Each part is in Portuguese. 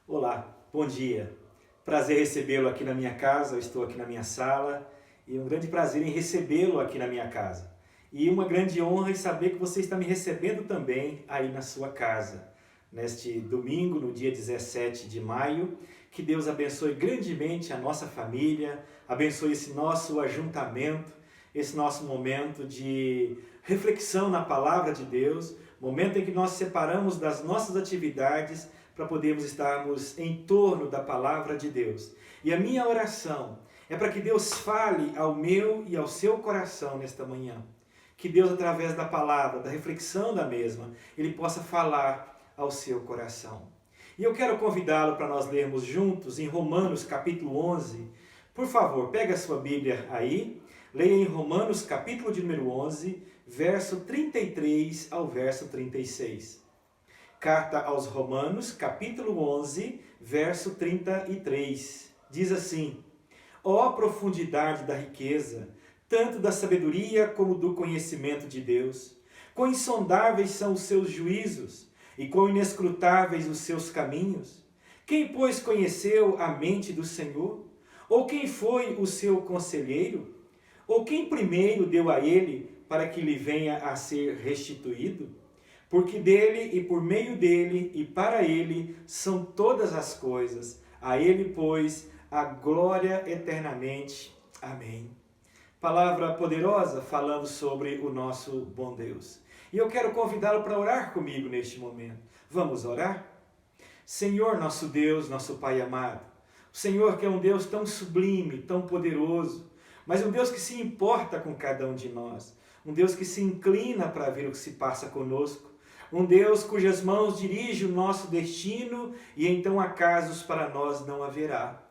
Olá, bom dia. Prazer recebê-lo aqui na minha casa, eu estou aqui na minha sala e um grande prazer em recebê-lo aqui na minha casa. E uma grande honra em saber que você está me recebendo também aí na sua casa. Neste domingo, no dia 17 de maio, que Deus abençoe grandemente a nossa família, abençoe esse nosso ajuntamento, esse nosso momento de reflexão na palavra de Deus, momento em que nós separamos das nossas atividades para podermos estarmos em torno da palavra de Deus. E a minha oração é para que Deus fale ao meu e ao seu coração nesta manhã. Que Deus, através da palavra, da reflexão da mesma, Ele possa falar ao seu coração. E eu quero convidá-lo para nós lermos juntos em Romanos capítulo 11. Por favor, pega a sua Bíblia aí, leia em Romanos capítulo de número 11, verso 33 ao verso 36. Carta aos Romanos, capítulo 11, verso 33. Diz assim: Ó profundidade da riqueza, tanto da sabedoria como do conhecimento de Deus! Quão insondáveis são os seus juízos, e quão inescrutáveis os seus caminhos! Quem, pois, conheceu a mente do Senhor? Ou quem foi o seu conselheiro? Ou quem primeiro deu a ele para que lhe venha a ser restituído? Porque dele e por meio dele e para ele são todas as coisas. A ele, pois, a glória eternamente. Amém. Palavra poderosa falando sobre o nosso bom Deus. E eu quero convidá-lo para orar comigo neste momento. Vamos orar? Senhor, nosso Deus, nosso Pai amado. O Senhor que é um Deus tão sublime, tão poderoso, mas um Deus que se importa com cada um de nós. Um Deus que se inclina para ver o que se passa conosco. Um Deus cujas mãos dirige o nosso destino e então acasos para nós não haverá.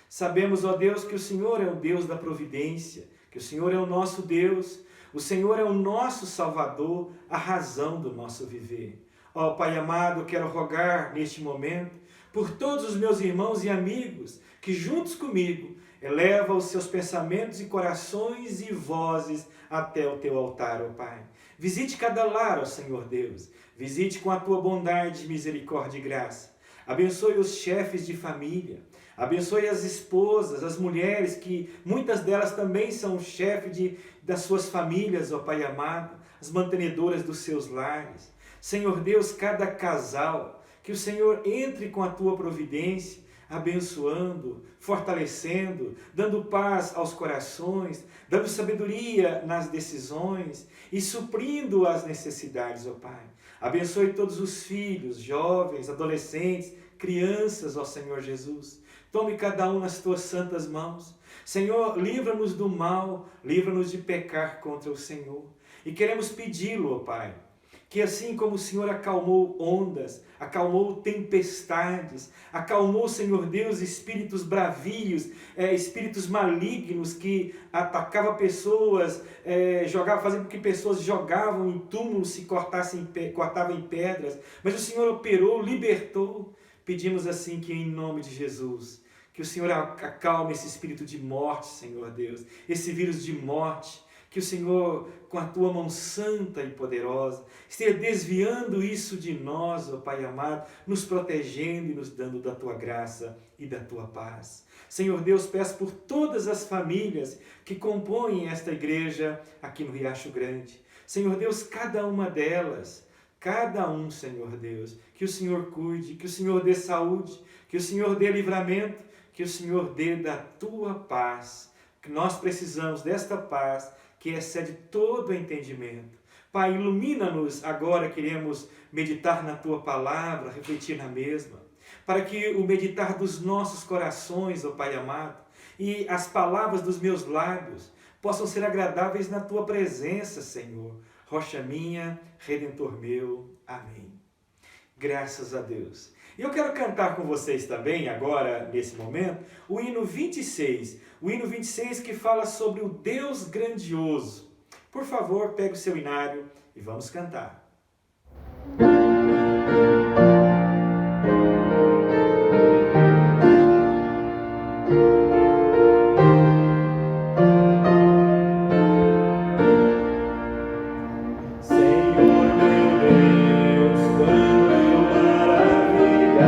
Sabemos, ó Deus, que o Senhor é o Deus da providência, que o Senhor é o nosso Deus, o Senhor é o nosso Salvador, a razão do nosso viver. Ó Pai amado, quero rogar neste momento por todos os meus irmãos e amigos que juntos comigo elevam os seus pensamentos e corações e vozes até o teu altar, ó Pai. Visite cada lar, ó Senhor Deus. Visite com a tua bondade, misericórdia e graça. Abençoe os chefes de família. Abençoe as esposas, as mulheres, que muitas delas também são chefe das suas famílias, ó Pai amado, as mantenedoras dos seus lares. Senhor Deus, cada casal, que o Senhor entre com a tua providência, abençoando, fortalecendo, dando paz aos corações, dando sabedoria nas decisões e suprindo as necessidades, ó Pai. Abençoe todos os filhos, jovens, adolescentes, crianças, ó Senhor Jesus. Tome cada um nas tuas santas mãos. Senhor, livra-nos do mal, livra-nos de pecar contra o Senhor. E queremos pedi-lo, ó Pai, que assim como o Senhor acalmou ondas, acalmou tempestades, acalmou, Senhor Deus, espíritos bravios, espíritos malignos que atacavam pessoas, faziam com que pessoas jogavam em túmulos, se cortavam em pedras, mas o Senhor operou, libertou. Pedimos assim que em nome de Jesus, que o Senhor acalme esse espírito de morte, Senhor Deus, esse vírus de morte, que o Senhor, com a tua mão santa e poderosa, esteja desviando isso de nós, ó Pai amado, nos protegendo e nos dando da tua graça e da tua paz. Senhor Deus, peço por todas as famílias que compõem esta igreja aqui no Riacho Grande. Senhor Deus, cada uma delas, cada um, Senhor Deus, que o Senhor cuide, que o Senhor dê saúde, que o Senhor dê livramento, que o Senhor dê da tua paz, que nós precisamos desta paz que excede todo o entendimento. Pai, ilumina-nos agora, queremos meditar na tua palavra, refletir na mesma, para que o meditar dos nossos corações, ó Pai amado, e as palavras dos meus lábios possam ser agradáveis na tua presença, Senhor. Rocha minha, Redentor meu. Amém. Graças a Deus. E eu quero cantar com vocês também, agora, nesse momento, o hino 26. O hino 26 que fala sobre o Deus grandioso. Por favor, pegue o seu hinário e vamos cantar. Senhor meu Deus, quando eu maravilhado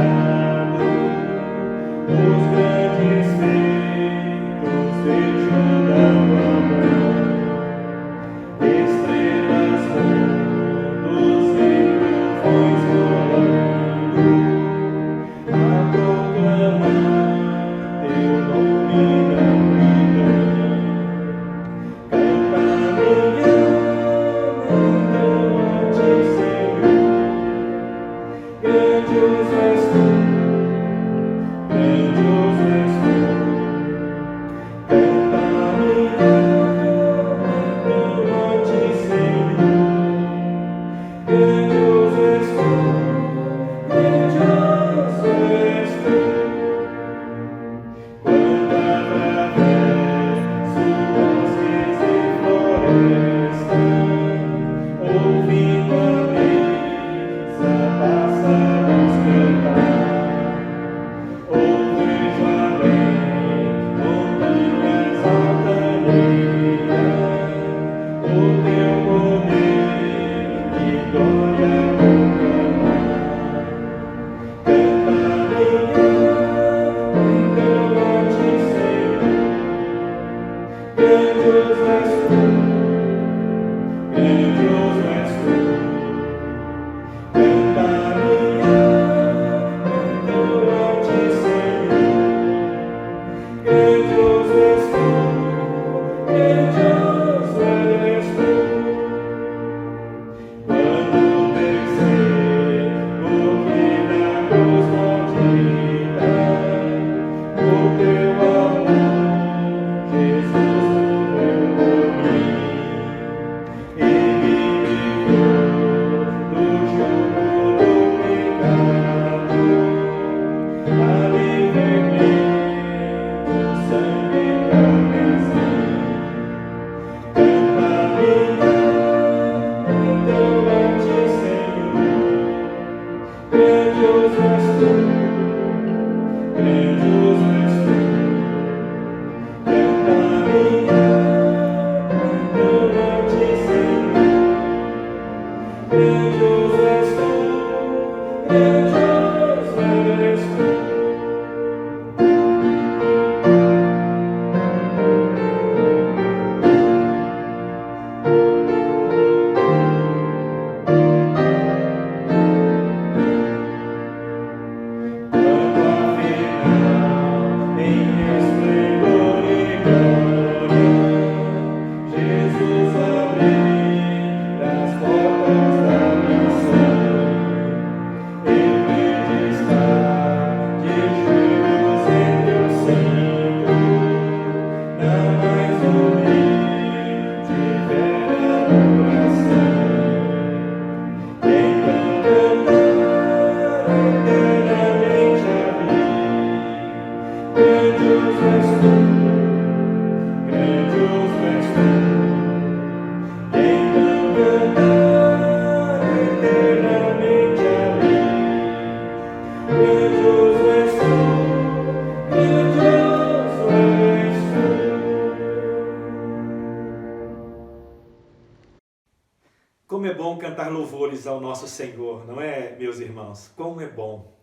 Como é bom cantar louvores ao nosso Senhor, não é, meus irmãos? Como é bom!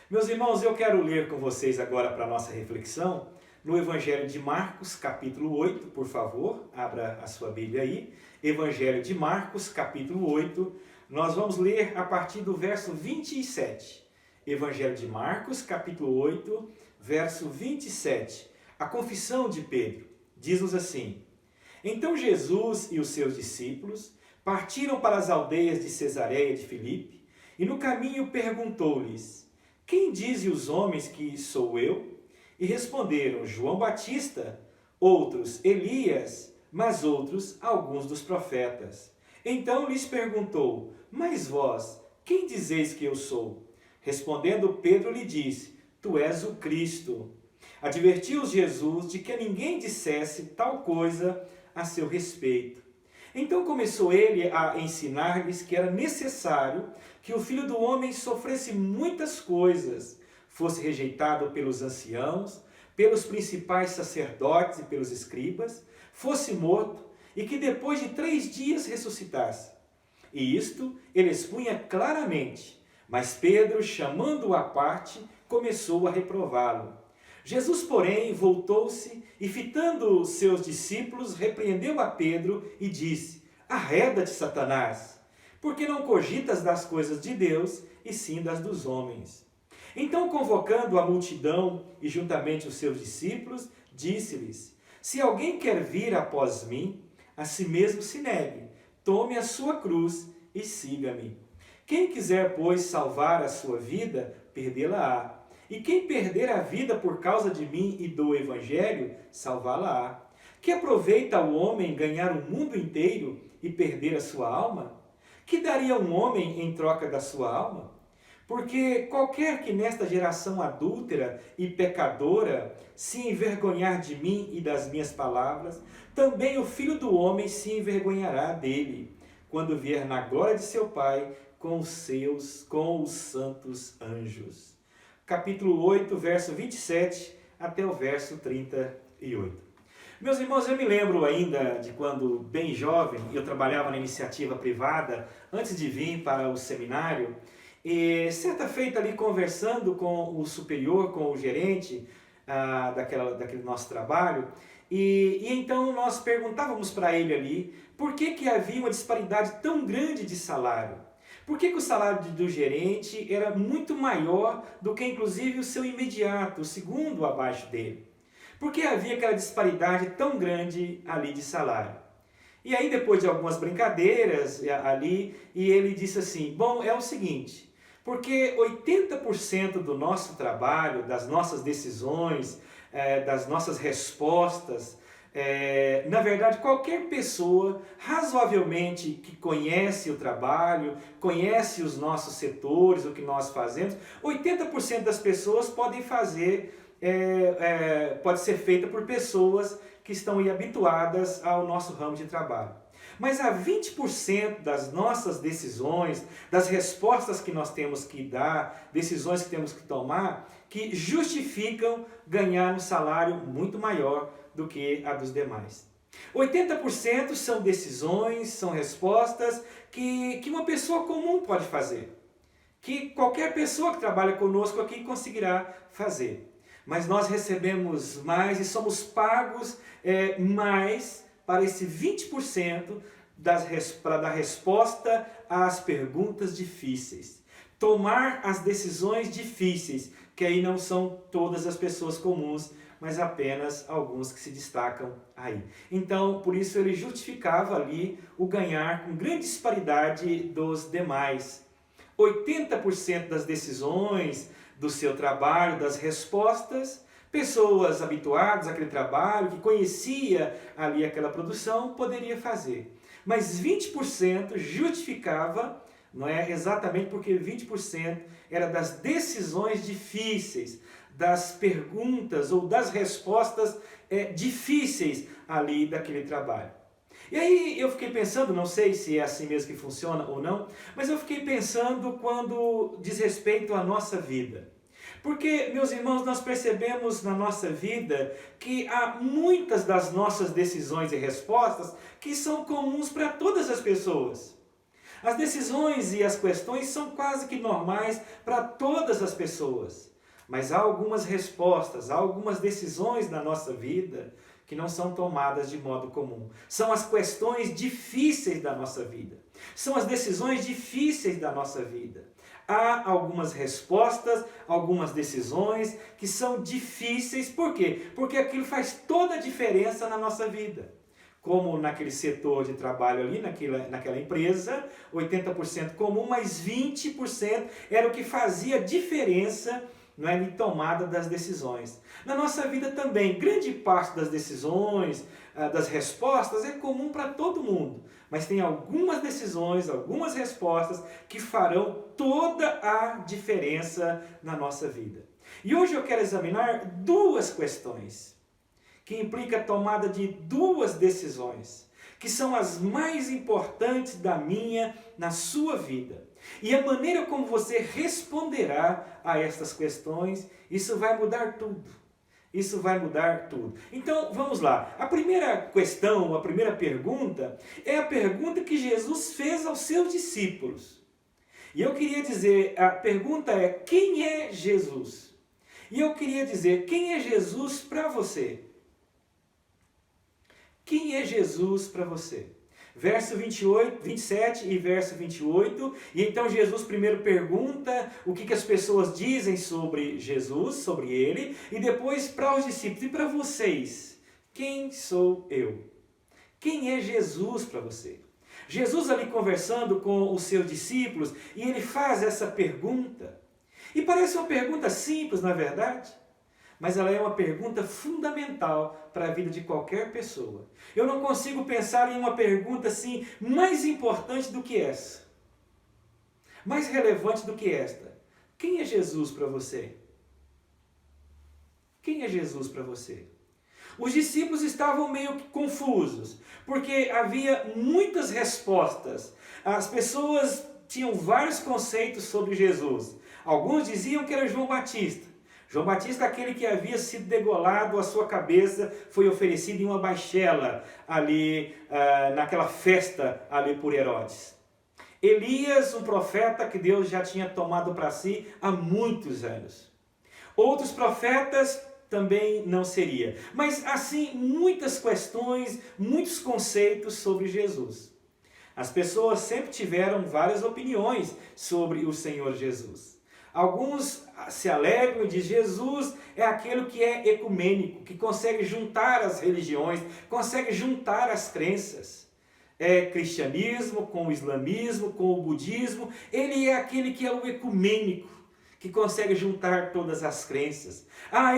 Meus irmãos, eu quero ler com vocês agora para a nossa reflexão no Evangelho de Marcos, capítulo 8, por favor, abra a sua Bíblia aí. Evangelho de Marcos, capítulo 8, nós vamos ler a partir do verso 27. Evangelho de Marcos, capítulo 8, verso 27. A confissão de Pedro diz-nos assim: Então Jesus e os seus discípulos partiram para as aldeias de Cesareia de Filipe, e no caminho perguntou-lhes: Quem dizem os homens que sou eu? E responderam: João Batista, outros Elias, mas outros alguns dos profetas. Então lhes perguntou: Mas vós, quem dizeis que eu sou? Respondendo Pedro lhe disse: Tu és o Cristo. Advertiu-os Jesus de que ninguém dissesse tal coisa a seu respeito. Então começou ele a ensinar-lhes que era necessário que o Filho do Homem sofresse muitas coisas, fosse rejeitado pelos anciãos, pelos principais sacerdotes e pelos escribas, fosse morto e que depois de 3 dias ressuscitasse. E isto ele expunha claramente, mas Pedro, chamando-o à parte, começou a reprová-lo. Jesus, porém, voltou-se e, fitando seus discípulos, repreendeu a Pedro e disse: Arreda-te, Satanás, porque não cogitas das coisas de Deus, e sim das dos homens. Então, convocando a multidão e juntamente os seus discípulos, disse-lhes: Se alguém quer vir após mim, a si mesmo se negue, tome a sua cruz e siga-me. Quem quiser, pois, salvar a sua vida, perdê-la-á. E quem perder a vida por causa de mim e do Evangelho, salvá-la-á. Que aproveita o homem ganhar o mundo inteiro e perder a sua alma? Que daria um homem em troca da sua alma? Porque qualquer que nesta geração adúltera e pecadora se envergonhar de mim e das minhas palavras, também o Filho do Homem se envergonhará dele, quando vier na glória de seu Pai com os santos anjos. Capítulo 8, verso 27 até o verso 38. Meus irmãos, eu me lembro ainda de quando, bem jovem, eu trabalhava na iniciativa privada, antes de vir para o seminário, e certa feita ali conversando com o superior, com o gerente daquele nosso trabalho, e então nós perguntávamos para ele ali por que havia uma disparidade tão grande de salário. Por que o salário do gerente era muito maior do que inclusive o seu imediato, o segundo abaixo dele? Por que havia aquela disparidade tão grande ali de salário? E aí depois de algumas brincadeiras ali, e ele disse assim, bom, é o seguinte, porque 80% do nosso trabalho, das nossas decisões, das nossas respostas, na verdade, qualquer pessoa razoavelmente que conhece o trabalho, conhece os nossos setores, o que nós fazemos, 80% das pessoas podem fazer, pode ser feita por pessoas que estão aí habituadas ao nosso ramo de trabalho. Mas há 20% das nossas decisões, das respostas que nós temos que dar, decisões que temos que tomar, que justificam ganhar um salário muito maior do que a dos demais. 80% são decisões, são respostas que uma pessoa comum pode fazer, que qualquer pessoa que trabalha conosco aqui conseguirá fazer. Mas nós recebemos mais e somos pagos mais para esse 20% para dar resposta às perguntas difíceis. Tomar as decisões difíceis, que aí não são todas as pessoas comuns, mas apenas alguns que se destacam aí. Então, por isso ele justificava ali o ganhar com grande disparidade dos demais. 80% das decisões do seu trabalho, das respostas, pessoas habituadas àquele trabalho, que conhecia ali aquela produção, poderia fazer. Mas 20% justificava, não é exatamente porque 20% era das decisões difíceis, das perguntas ou das respostas difíceis ali daquele trabalho. E aí eu fiquei pensando, não sei se é assim mesmo que funciona ou não, mas eu fiquei pensando quando diz respeito à nossa vida. Porque, meus irmãos, nós percebemos na nossa vida que há muitas das nossas decisões e respostas que são comuns para todas as pessoas. As decisões e as questões são quase que normais para todas as pessoas. Mas há algumas respostas, há algumas decisões na nossa vida que não são tomadas de modo comum. São as questões difíceis da nossa vida. São as decisões difíceis da nossa vida. Há algumas respostas, algumas decisões que são difíceis. Por quê? Porque aquilo faz toda a diferença na nossa vida. Como naquele setor de trabalho ali, naquela empresa, 80% comum, mas 20% era o que fazia diferença, não é, em tomada das decisões. Na nossa vida também, grande parte das decisões, das respostas é comum para todo mundo, mas tem algumas decisões, algumas respostas que farão toda a diferença na nossa vida. E hoje eu quero examinar duas questões que implicam a tomada de duas decisões, que são as mais importantes da minha, na sua vida. E a maneira como você responderá a estas questões, isso vai mudar tudo. Isso vai mudar tudo. Então, vamos lá. A primeira questão, a primeira pergunta, é a pergunta que Jesus fez aos seus discípulos. E eu queria dizer, a pergunta é, quem é Jesus? E eu queria dizer, quem é Jesus para você? Quem é Jesus para você? Verso 27 e verso 28, e então Jesus primeiro pergunta o que as pessoas dizem sobre Jesus, sobre ele, e depois para os discípulos, e para vocês, quem sou eu? Quem é Jesus para você? Jesus ali conversando com os seus discípulos, e ele faz essa pergunta. E parece uma pergunta simples, na verdade, mas ela é uma pergunta fundamental para a vida de qualquer pessoa. Eu não consigo pensar em uma pergunta assim mais importante do que essa. Mais relevante do que esta. Quem é Jesus para você? Quem é Jesus para você? Os discípulos estavam meio que confusos, porque havia muitas respostas. As pessoas tinham vários conceitos sobre Jesus. Alguns diziam que era João Batista. João Batista, aquele que havia sido degolado, a sua cabeça foi oferecida em uma baixela ali, naquela festa ali por Herodes. Elias, um profeta que Deus já tinha tomado para si há muitos anos. Outros profetas também não seria. Mas assim, muitas questões, muitos conceitos sobre Jesus. As pessoas sempre tiveram várias opiniões sobre o Senhor Jesus. Alguns se alegram e dizem Jesus é aquele que é ecumênico, que consegue juntar as religiões, consegue juntar as crenças. É cristianismo com o islamismo, com o budismo, ele é aquele que é o ecumênico, que consegue juntar todas as crenças.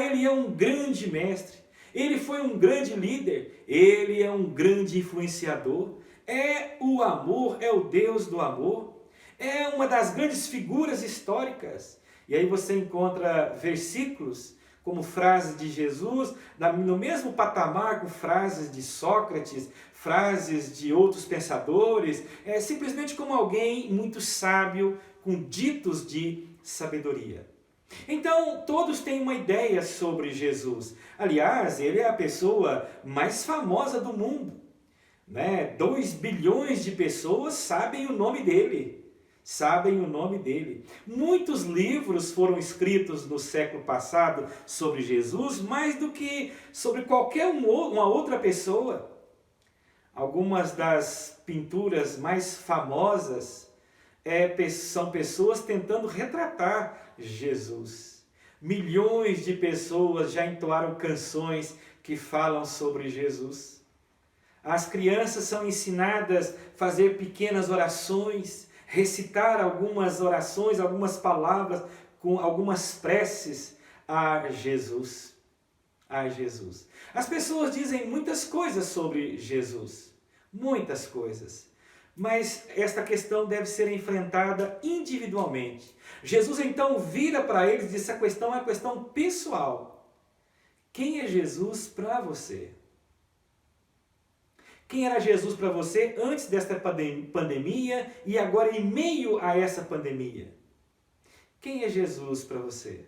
Ele é um grande mestre, ele foi um grande líder, ele é um grande influenciador, é o amor, é o Deus do amor. É uma das grandes figuras históricas. E aí você encontra versículos como frases de Jesus, no mesmo patamar com frases de Sócrates, frases de outros pensadores, simplesmente como alguém muito sábio, com ditos de sabedoria. Então, todos têm uma ideia sobre Jesus. Aliás, ele é a pessoa mais famosa do mundo. 2 bilhões de pessoas sabem o nome dele. Muitos livros foram escritos no século passado sobre Jesus, mais do que sobre qualquer uma outra pessoa. Algumas das pinturas mais famosas são pessoas tentando retratar Jesus. Milhões de pessoas já entoaram canções que falam sobre Jesus. As crianças são ensinadas a fazer pequenas orações, recitar algumas orações, algumas palavras, com algumas preces a Jesus. As pessoas dizem muitas coisas sobre Jesus, muitas coisas, mas esta questão deve ser enfrentada individualmente. Jesus então vira para eles e diz: essa questão é uma questão pessoal. Quem é Jesus para você? Quem era Jesus para você antes desta pandemia e agora em meio a essa pandemia? Quem é Jesus para você?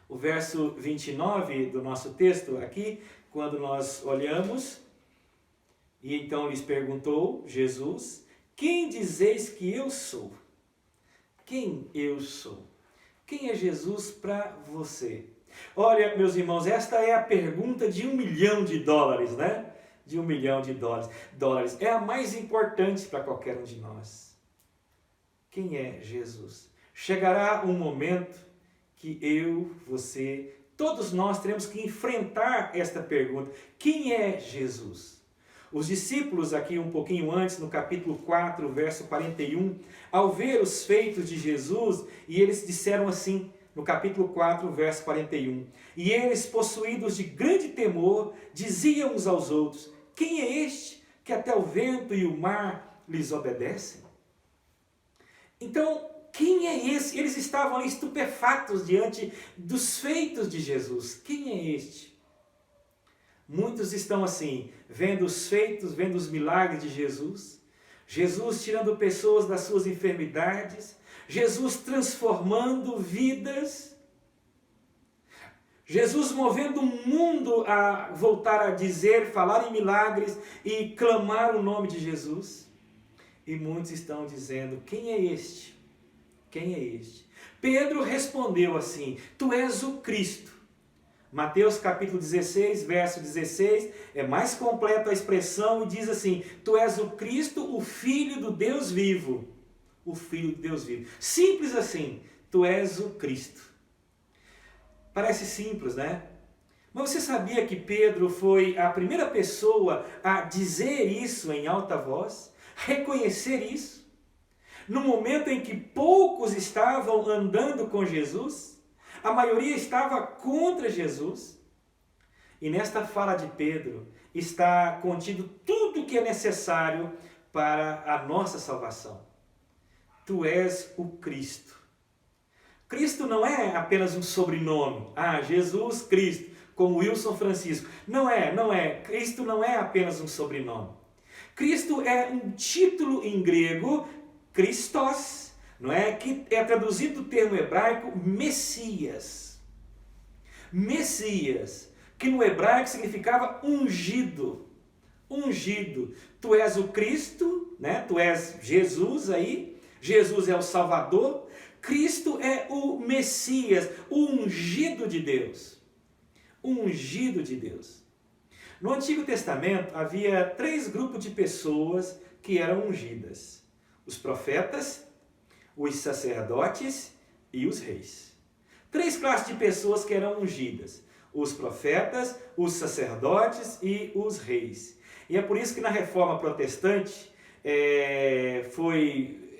O verso 29 do nosso texto aqui, quando nós olhamos, e então lhes perguntou Jesus: quem dizeis que eu sou? Quem eu sou? Quem é Jesus para você? Olha, meus irmãos, esta é a pergunta de $1 milhão, né? De $1 milhão. É a mais importante para qualquer um de nós. Quem é Jesus? Chegará um momento que eu, você, todos nós teremos que enfrentar esta pergunta. Quem é Jesus? Os discípulos aqui um pouquinho antes, no capítulo 4, verso 41, ao ver os feitos de Jesus, e eles disseram assim, no capítulo 4, verso 41, e eles, possuídos de grande temor, diziam uns aos outros: quem é este que até o vento e o mar lhes obedecem? Então, quem é esse? Eles estavam ali estupefatos diante dos feitos de Jesus. Quem é este? Muitos estão assim, vendo os feitos, vendo os milagres de Jesus. Jesus tirando pessoas das suas enfermidades. Jesus transformando vidas. Jesus movendo o mundo a voltar a dizer, falar em milagres e clamar o nome de Jesus. E muitos estão dizendo: quem é este? Quem é este? Pedro respondeu assim: tu és o Cristo. Mateus capítulo 16, verso 16, é mais completa a expressão e diz assim: tu és o Cristo, o Filho do Deus vivo. O Filho de Deus vivo. Simples assim, tu és o Cristo. Parece simples, né? Mas você sabia que Pedro foi a primeira pessoa a dizer isso em alta voz? Reconhecer isso? No momento em que poucos estavam andando com Jesus, a maioria estava contra Jesus. E nesta fala de Pedro está contido tudo o que é necessário para a nossa salvação. Tu és o Cristo. Cristo não é apenas um sobrenome. Jesus Cristo, como Wilson Francisco. Não é. Cristo não é apenas um sobrenome. Cristo é um título em grego, Christos, não é? Que é traduzido do termo hebraico Messias. Messias, que no hebraico significava ungido. Ungido. Tu és o Cristo, né? Tu és Jesus aí. Jesus é o Salvador. Cristo é o Messias, o ungido de Deus. O ungido de Deus. No Antigo Testamento havia 3 grupos de pessoas que eram ungidas: os profetas, os sacerdotes e os reis. 3 classes de pessoas que eram ungidas: os profetas, os sacerdotes e os reis. E é por isso que na Reforma Protestante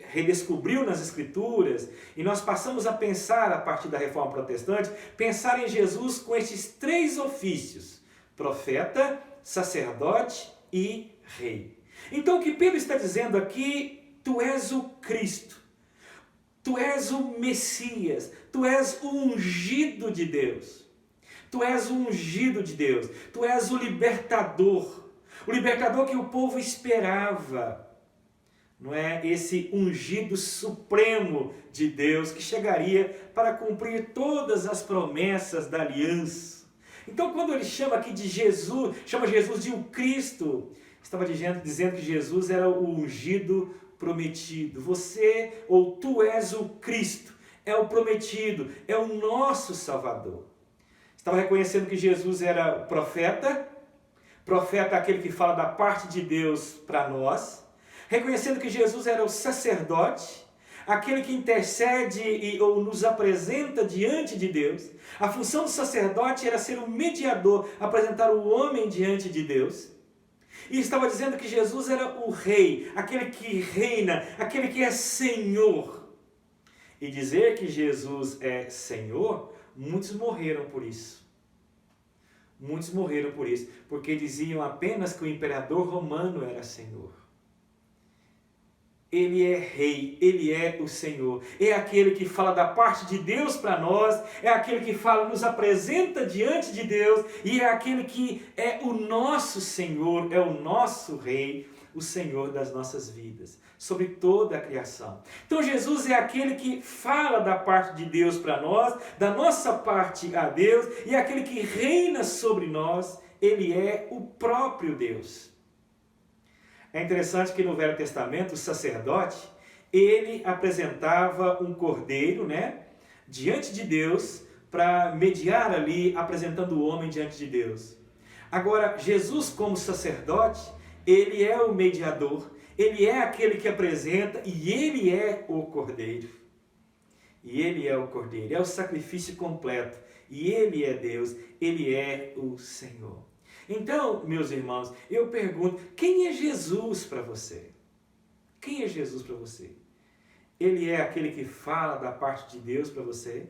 redescobriu nas Escrituras, e nós passamos a pensar, a partir da Reforma Protestante, pensar em Jesus com estes 3 ofícios: profeta, sacerdote e rei. Então o que Pedro está dizendo aqui: tu és o Cristo, tu és o Messias, tu és o ungido de Deus. Tu és o ungido de Deus, tu és o libertador que o povo esperava. Não é? Esse ungido supremo de Deus que chegaria para cumprir todas as promessas da aliança. Então, quando ele chama aqui de Jesus, chama Jesus de o Cristo, estava dizendo que Jesus era o ungido prometido. Você, ou tu és o Cristo, é o prometido, é o nosso Salvador. Estava reconhecendo que Jesus era profeta aquele que fala da parte de Deus para nós, reconhecendo que Jesus era o sacerdote, aquele que intercede ou nos apresenta diante de Deus. A função do sacerdote era ser o mediador, apresentar o homem diante de Deus. E estava dizendo que Jesus era o rei, aquele que reina, aquele que é Senhor. E dizer que Jesus é Senhor, muitos morreram por isso. Muitos morreram por isso, porque diziam apenas que o imperador romano era Senhor. Ele é rei, ele é o Senhor, é aquele que fala da parte de Deus para nós, é aquele que fala, nos apresenta diante de Deus, e é aquele que é o nosso Senhor, é o nosso rei, o Senhor das nossas vidas, sobre toda a criação. Então Jesus é aquele que fala da parte de Deus para nós, da nossa parte a Deus, e é aquele que reina sobre nós, ele é o próprio Deus. É interessante que no Velho Testamento o sacerdote, ele apresentava um cordeiro, diante de Deus, para mediar ali, apresentando o homem diante de Deus. Agora, Jesus como sacerdote, ele é o mediador, ele é aquele que apresenta e ele é o cordeiro. E ele é o cordeiro, é o sacrifício completo. E ele é Deus, ele é o Senhor. Então, meus irmãos, eu pergunto, quem é Jesus para você? Quem é Jesus para você? Ele é aquele que fala da parte de Deus para você?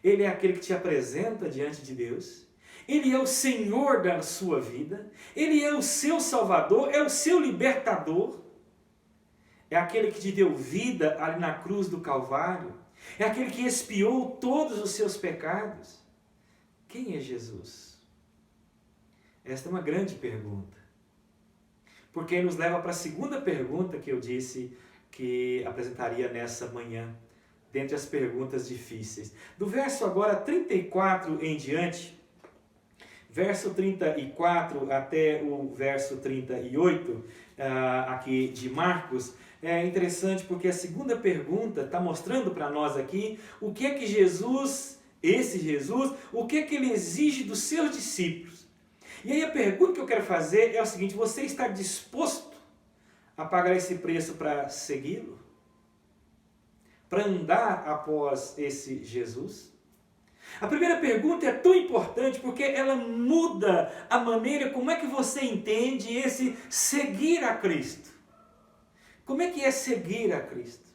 Ele é aquele que te apresenta diante de Deus? Ele é o Senhor da sua vida? Ele é o seu Salvador? É o seu libertador? É aquele que te deu vida ali na cruz do Calvário? É aquele que expiou todos os seus pecados? Quem é Jesus? Esta é uma grande pergunta, porque nos leva para a segunda pergunta que eu disse que apresentaria nessa manhã, dentre as perguntas difíceis. Do verso agora 34 em diante, verso 34 até o verso 38, aqui de Marcos, é interessante porque a segunda pergunta está mostrando para nós aqui o que é que Jesus, o que é que ele exige dos seus discípulos. E aí a pergunta que eu quero fazer é o seguinte: você está disposto a pagar esse preço para segui-lo? Para andar após esse Jesus? A primeira pergunta é tão importante porque ela muda a maneira como é que você entende esse seguir a Cristo. Como é que é seguir a Cristo?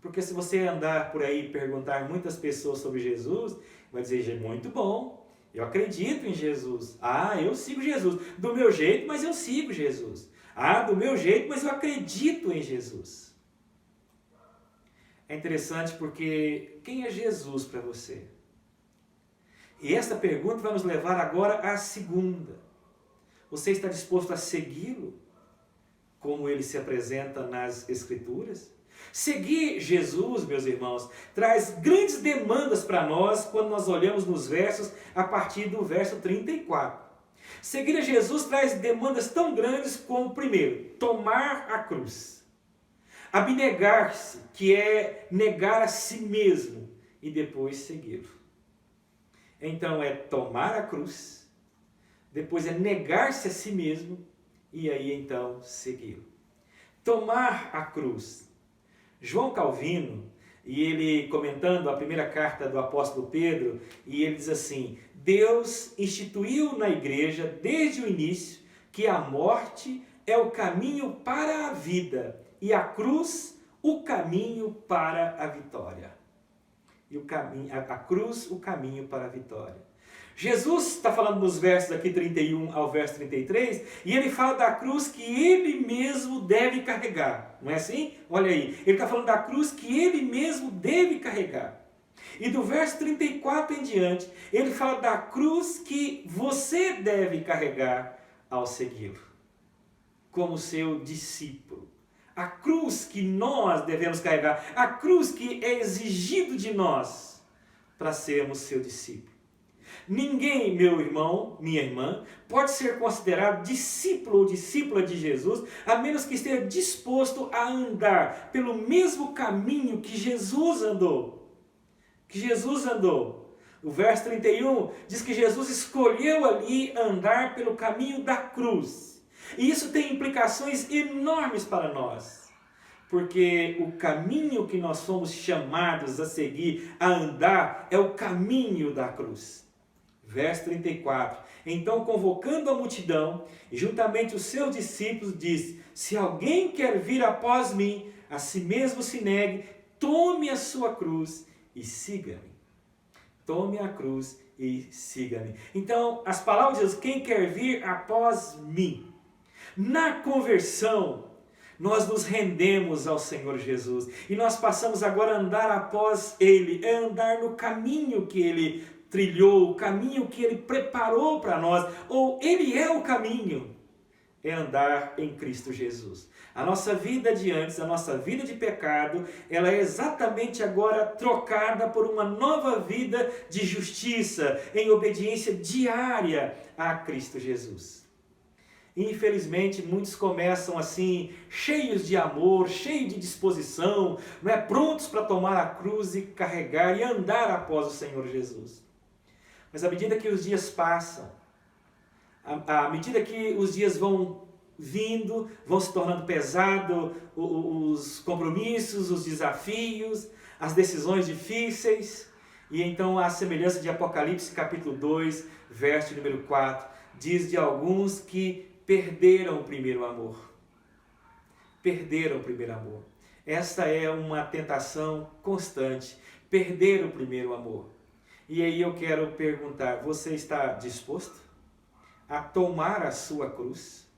Porque se você andar por aí e perguntar muitas pessoas sobre Jesus, vai dizer, muito bom, eu acredito em Jesus. Ah, eu sigo Jesus. Do meu jeito, mas eu sigo Jesus. Ah, do meu jeito, mas eu acredito em Jesus. É interessante porque quem é Jesus para você? E essa pergunta vai nos levar agora à segunda. Você está disposto a segui-lo? Como ele se apresenta nas Escrituras? Seguir Jesus, meus irmãos, traz grandes demandas para nós quando nós olhamos nos versos a partir do verso 34. Seguir a Jesus traz demandas tão grandes como, primeiro, tomar a cruz. Abnegar-se, que é negar a si mesmo, e depois segui-lo. Então é tomar a cruz, depois é negar-se a si mesmo, e aí então segui-lo. Tomar a cruz. João Calvino, e ele comentando a primeira carta do apóstolo Pedro, e ele diz assim, Deus instituiu na igreja desde o início que a morte é o caminho para a vida e a cruz o caminho para a vitória. E a cruz o caminho para a vitória. Jesus está falando nos versos aqui 31 ao verso 33, e ele fala da cruz que ele mesmo deve carregar. Não é assim? Olha aí, ele está falando da cruz que ele mesmo deve carregar. E do verso 34 em diante, ele fala da cruz que você deve carregar ao segui-lo, como seu discípulo. A cruz que nós devemos carregar, a cruz que é exigido de nós para sermos seu discípulo. Ninguém, meu irmão, minha irmã, pode ser considerado discípulo ou discípula de Jesus, a menos que esteja disposto a andar pelo mesmo caminho que Jesus andou. O verso 31 diz que Jesus escolheu ali andar pelo caminho da cruz. E isso tem implicações enormes para nós. Porque o caminho que nós somos chamados a seguir, a andar, é o caminho da cruz. Verso 34. Então, convocando a multidão, e juntamente os seus discípulos, disse, se alguém quer vir após mim, a si mesmo se negue, tome a sua cruz e siga-me. Tome a cruz e siga-me. Então, as palavras de Jesus, quem quer vir após mim. Na conversão, nós nos rendemos ao Senhor Jesus. E nós passamos agora a andar após Ele, é andar no caminho que Ele trilhou, o caminho que Ele preparou para nós, ou Ele é o caminho, é andar em Cristo Jesus. A nossa vida de antes, a nossa vida de pecado, ela é exatamente agora trocada por uma nova vida de justiça, em obediência diária a Cristo Jesus. Infelizmente, muitos começam assim, cheios de amor, cheios de disposição, não é? Prontos para tomar a cruz e carregar e andar após o Senhor Jesus. Mas à medida que os dias passam, à medida que os dias vão vindo, vão se tornando pesados os compromissos, os desafios, as decisões difíceis, e então a semelhança de Apocalipse capítulo 2, verso número 4, diz de alguns que perderam o primeiro amor. Perderam o primeiro amor. Esta é uma tentação constante, perder o primeiro amor. E aí eu quero perguntar, você está disposto a tomar a sua cruz?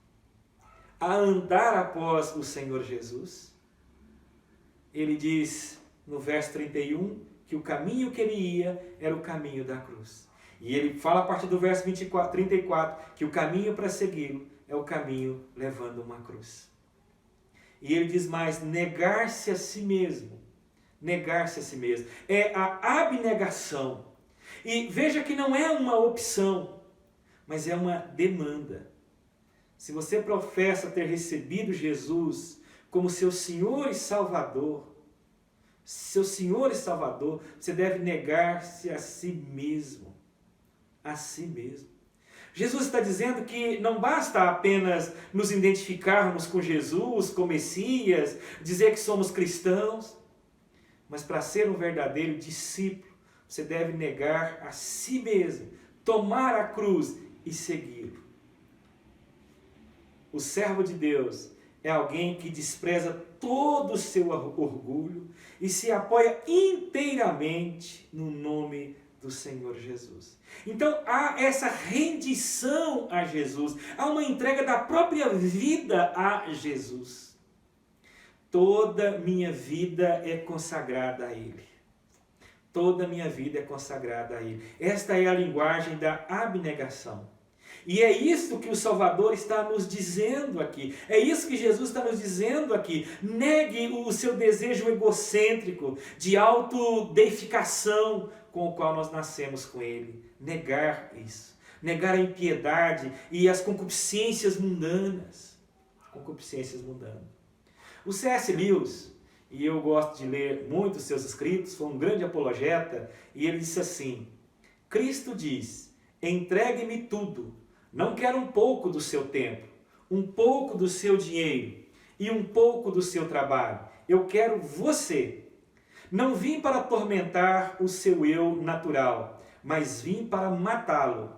A andar após o Senhor Jesus? Ele diz no verso 31 que o caminho que ele ia era o caminho da cruz. E ele fala a partir do verso 34 que o caminho para segui-lo é o caminho levando uma cruz. E ele diz mais, negar-se a si mesmo. Negar-se a si mesmo. É a abnegação. E veja que não é uma opção, mas é uma demanda. Se você professa ter recebido Jesus como seu Senhor e Salvador, você deve negar-se a si mesmo. A si mesmo. Jesus está dizendo que não basta apenas nos identificarmos com Jesus, com Messias, dizer que somos cristãos, mas para ser um verdadeiro discípulo, Você deve negar a si mesmo, tomar a cruz e segui-lo. O servo de Deus é alguém que despreza todo o seu orgulho e se apoia inteiramente no nome do Senhor Jesus. Então há essa rendição a Jesus, há uma entrega da própria vida a Jesus. Toda minha vida é consagrada a Ele. Toda minha vida é consagrada a Ele. Esta é a linguagem da abnegação. E é isso que o Salvador está nos dizendo aqui. É isso que Jesus está nos dizendo aqui. Negue o seu desejo egocêntrico de autodeificação com o qual nós nascemos com Ele. Negar isso. Negar a impiedade e as concupiscências mundanas. Concupiscências mundanas. O C.S. Lewis, e eu gosto de ler muito os seus escritos, foi um grande apologeta, e ele disse assim: Cristo diz, entregue-me tudo. Não quero um pouco do seu tempo, um pouco do seu dinheiro e um pouco do seu trabalho. Eu quero você. Não vim para atormentar o seu eu natural, mas vim para matá-lo.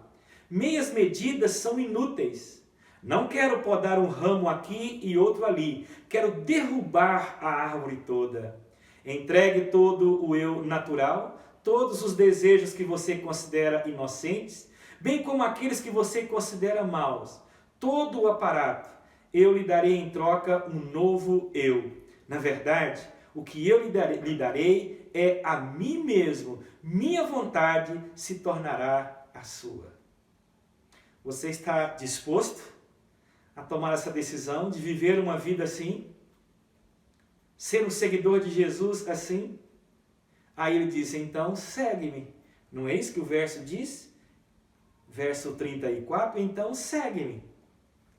Meias medidas são inúteis. Não quero podar um ramo aqui e outro ali. Quero derrubar a árvore toda. Entregue todo o eu natural, todos os desejos que você considera inocentes, bem como aqueles que você considera maus, todo o aparato, eu lhe darei em troca um novo eu. Na verdade, o que eu lhe darei é a mim mesmo, minha vontade se tornará a sua. Você está disposto a tomar essa decisão de viver uma vida assim? Ser um seguidor de Jesus assim? Aí ele diz, então segue-me. Não é isso que o verso diz? Verso 34, então segue-me.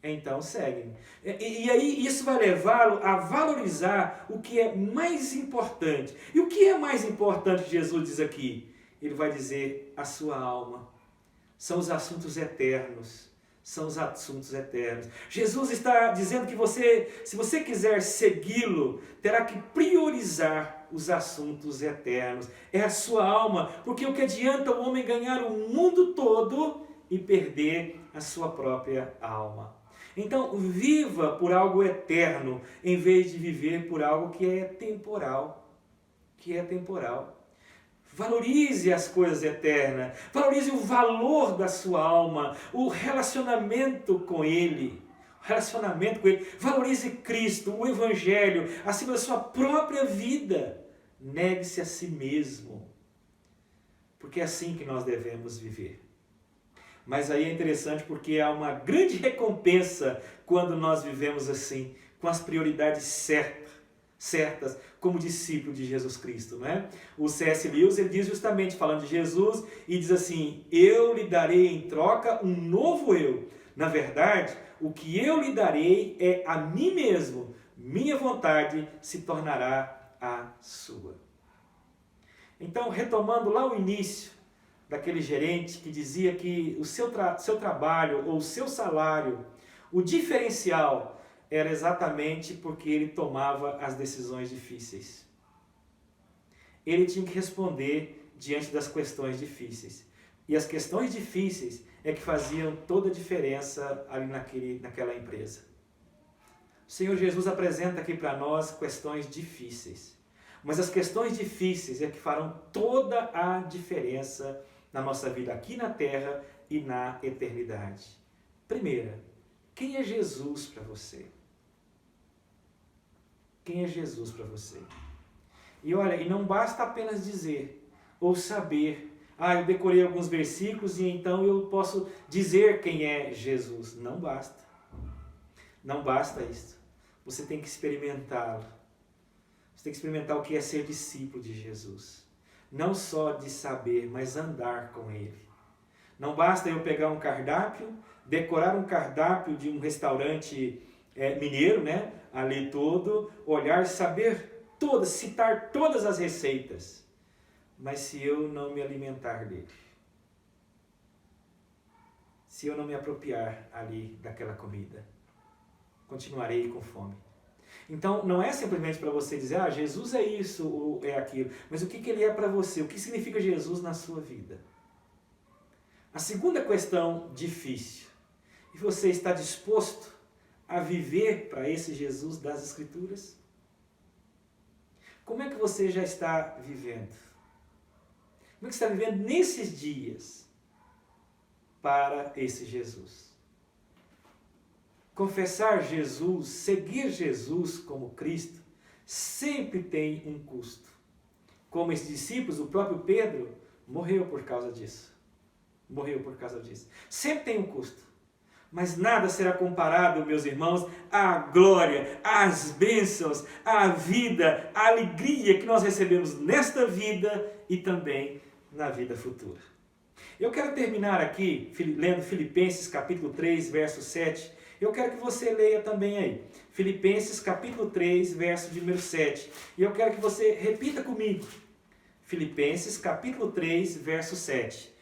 Então segue-me. E aí isso vai levá-lo a valorizar o que é mais importante. E o que é mais importante, Jesus diz aqui? Ele vai dizer a sua alma. São os assuntos eternos. São os assuntos eternos. Jesus está dizendo que se você quiser segui-lo, terá que priorizar os assuntos eternos. É a sua alma, porque o que adianta o homem ganhar o mundo todo e perder a sua própria alma? Então, viva por algo eterno, em vez de viver por algo que é temporal. Que é temporal. Valorize as coisas eternas, valorize o valor da sua alma, o relacionamento com Ele. Valorize Cristo, o Evangelho, acima da sua própria vida. Negue-se a si mesmo, porque é assim que nós devemos viver. Mas aí é interessante porque há uma grande recompensa quando nós vivemos assim, com as prioridades certas, como discípulo de Jesus Cristo, não é? O C.S. Lewis, ele diz justamente, falando de Jesus, e diz assim, eu lhe darei em troca um novo eu. Na verdade, o que eu lhe darei é a mim mesmo, minha vontade se tornará a sua. Então, retomando lá o início daquele gerente que dizia que o seu trabalho ou o seu salário, o diferencial era exatamente porque ele tomava as decisões difíceis. Ele tinha que responder diante das questões difíceis. E as questões difíceis é que faziam toda a diferença ali naquela empresa. O Senhor Jesus apresenta aqui para nós questões difíceis. Mas as questões difíceis é que farão toda a diferença na nossa vida aqui na terra e na eternidade. Primeira, quem é Jesus para você? Quem é Jesus para você? E olha, e não basta apenas dizer ou saber, eu decorei alguns versículos e então eu posso dizer quem é Jesus. Não basta. Não basta isso. Você tem que experimentá-lo. Você tem que experimentar o que é ser discípulo de Jesus. Não só de saber, mas andar com Ele. Não basta eu pegar um cardápio, decorar um cardápio de um restaurante mineiro, né? Ali todo, olhar, saber todas, citar todas as receitas. Mas se eu não me alimentar dele, se eu não me apropriar ali daquela comida, continuarei com fome. Então, não é simplesmente para você dizer, ah, Jesus é isso ou é aquilo, mas o que ele é para você? O que significa Jesus na sua vida? A segunda questão difícil. E você está disposto a viver para esse Jesus das Escrituras? Como é que você já está vivendo? Como é que você está vivendo nesses dias para esse Jesus? Confessar Jesus, seguir Jesus como Cristo, sempre tem um custo. Como esses discípulos, o próprio Pedro morreu por causa disso. Morreu por causa disso. Sempre tem um custo. Mas nada será comparado, meus irmãos, à glória, às bênçãos, à vida, à alegria que nós recebemos nesta vida e também na vida futura. Eu quero terminar aqui lendo Filipenses capítulo 3, verso 7. Eu quero que você leia também aí. Filipenses capítulo 3, verso de número 7. E eu quero que você repita comigo. Filipenses capítulo 3, verso 7.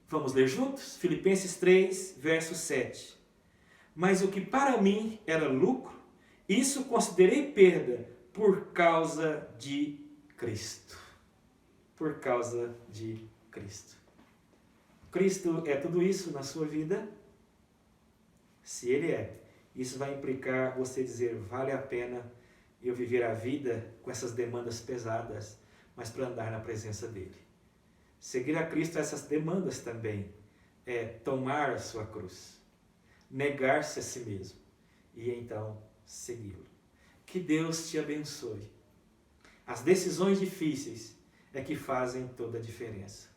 Vamos ler juntos? Filipenses 3, verso 7. Mas o que para mim era lucro, isso considerei perda por causa de Cristo. Por causa de Cristo. Cristo é tudo isso na sua vida? Se Ele é, isso vai implicar você dizer, vale a pena eu viver a vida com essas demandas pesadas, mas para andar na presença dEle. Seguir a Cristo, essas demandas também, é tomar a sua cruz, negar-se a si mesmo e então segui-lo. Que Deus te abençoe. As decisões difíceis é que fazem toda a diferença.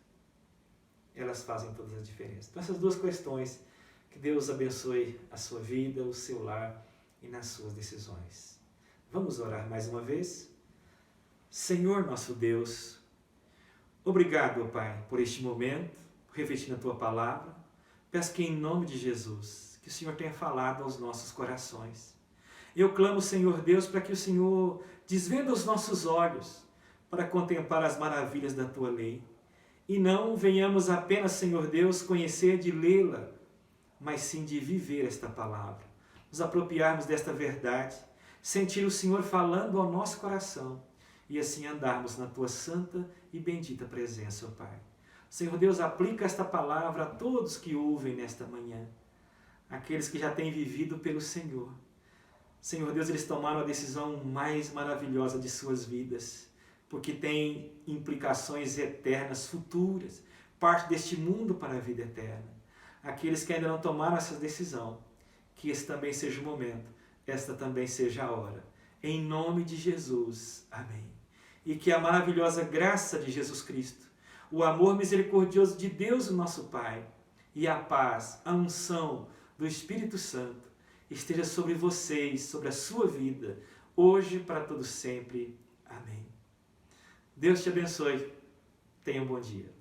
Elas fazem toda a diferença. Então essas duas questões, que Deus abençoe a sua vida, o seu lar e nas suas decisões. Vamos orar mais uma vez? Senhor nosso Deus, obrigado, Pai, por este momento, por refletir na Tua Palavra. Peço que em nome de Jesus, que o Senhor tenha falado aos nossos corações. Eu clamo, Senhor Deus, para que o Senhor desvenda os nossos olhos para contemplar as maravilhas da Tua lei. E não venhamos apenas, Senhor Deus, conhecer de lê-la, mas sim de viver esta palavra. Nos apropriarmos desta verdade, sentir o Senhor falando ao nosso coração e assim andarmos na Tua santa e bendita presença, ó Pai. Senhor Deus, aplica esta palavra a todos que ouvem nesta manhã, aqueles que já têm vivido pelo Senhor. Senhor Deus, eles tomaram a decisão mais maravilhosa de suas vidas, porque tem implicações eternas, futuras, parte deste mundo para a vida eterna. Aqueles que ainda não tomaram essa decisão, que esse também seja o momento, esta também seja a hora. Em nome de Jesus. Amém. E que a maravilhosa graça de Jesus Cristo, o amor misericordioso de Deus, o nosso Pai, e a paz, a unção do Espírito Santo, esteja sobre vocês, sobre a sua vida, hoje e para todo sempre. Amém. Deus te abençoe. Tenha um bom dia.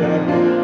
Jesus,